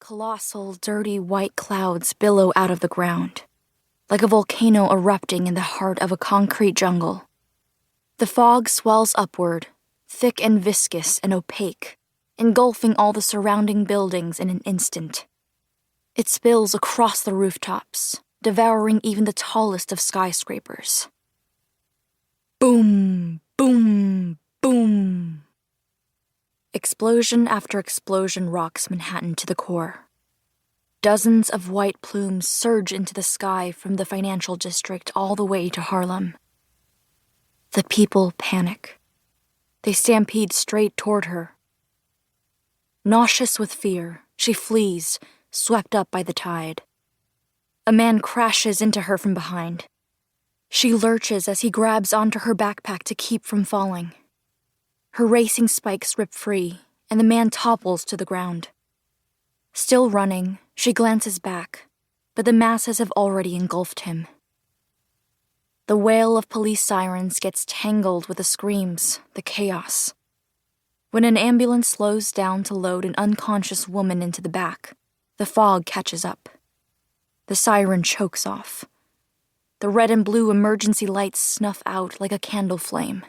Colossal, dirty white clouds billow out of the ground, like a volcano erupting in the heart of a concrete jungle. The fog swells upward, thick and viscous and opaque, engulfing all the surrounding buildings in an instant. It spills across the rooftops, devouring even the tallest of skyscrapers. Boom, boom, boom. Explosion after explosion rocks Manhattan to the core. Dozens of white plumes surge into the sky from the financial district all the way to Harlem. The people panic. They stampede straight toward her. Nauseous with fear, she flees, swept up by the tide. A man crashes into her from behind. She lurches as he grabs onto her backpack to keep from falling. Her racing spikes rip free, and the man topples to the ground. Still running, she glances back, but the masses have already engulfed him. The wail of police sirens gets tangled with the screams, the chaos. When an ambulance slows down to load an unconscious woman into the back, the fog catches up. The siren chokes off. The red and blue emergency lights snuff out like a candle flame.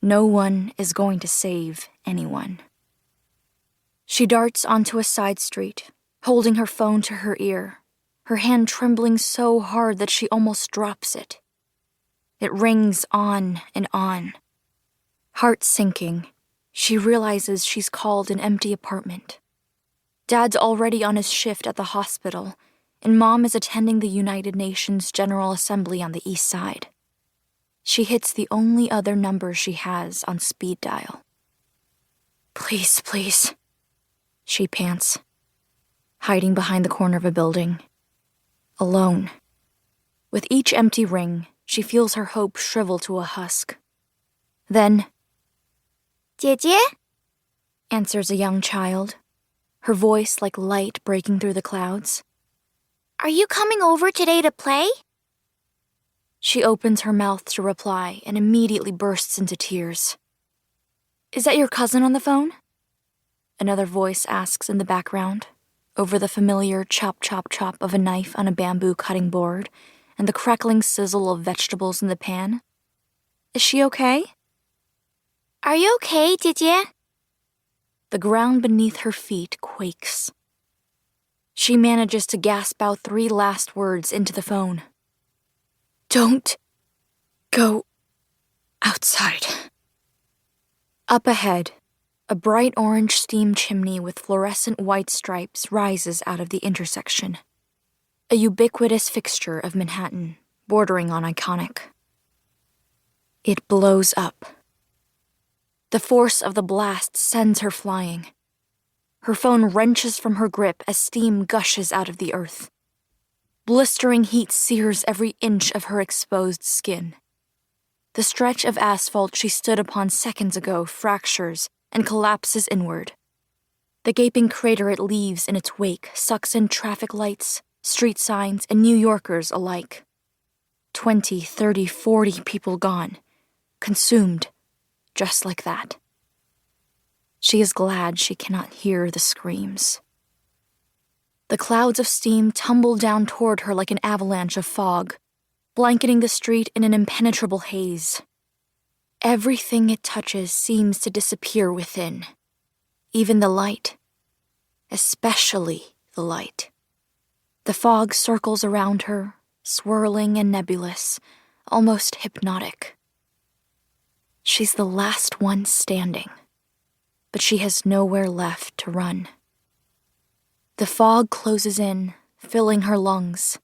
No one is going to save anyone. She darts onto a side street, holding her phone to her ear, her hand trembling so hard that she almost drops it. It rings on and on. Heart sinking, she realizes she's called an empty apartment. Dad's already on his shift at the hospital, and Mom is attending the United Nations General Assembly on the east side. She hits the only other number she has on speed dial. Please, please, she pants, hiding behind the corner of a building. Alone. With each empty ring, she feels her hope shrivel to a husk. Then, 姐姐? answers a young child, her voice like light breaking through the clouds. Are you coming over today to play? She opens her mouth to reply and immediately bursts into tears. Is that your cousin on the phone? Another voice asks in the background, over the familiar chop, chop, chop of a knife on a bamboo cutting board and the crackling sizzle of vegetables in the pan. Is she okay? Are you okay, 姐姐? The ground beneath her feet quakes. She manages to gasp out 3 last words into the phone. Don't go outside. Up ahead, a bright orange steam chimney with fluorescent white stripes rises out of the intersection. A ubiquitous fixture of Manhattan, bordering on iconic. It blows up. The force of the blast sends her flying. Her phone wrenches from her grip as steam gushes out of the earth. Blistering heat sears every inch of her exposed skin. The stretch of asphalt she stood upon seconds ago fractures and collapses inward. The gaping crater it leaves in its wake sucks in traffic lights, street signs, and New Yorkers alike. 20, 30, 40 people gone, consumed, just like that. She is glad she cannot hear the screams. The clouds of steam tumble down toward her like an avalanche of fog, blanketing the street in an impenetrable haze. Everything it touches seems to disappear within, even the light, especially the light. The fog circles around her, swirling and nebulous, almost hypnotic. She's the last one standing, but she has nowhere left to run. The fog closes in, filling her lungs,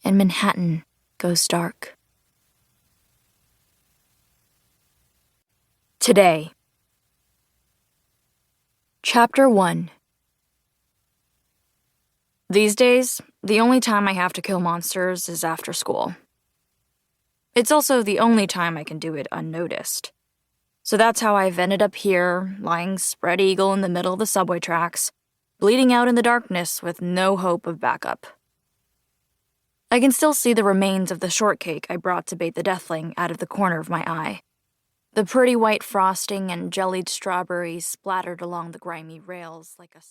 and Manhattan goes dark. Today. Chapter 1. These days, the only time I have to kill monsters is after school. It's also the only time I can do it unnoticed. So that's how I've ended up here, lying spread eagle in the middle of the subway tracks, bleeding out in the darkness with no hope of backup. I can still see the remains of the shortcake I brought to bait the Deathling out of the corner of my eye. The pretty white frosting and jellied strawberries splattered along the grimy rails like a...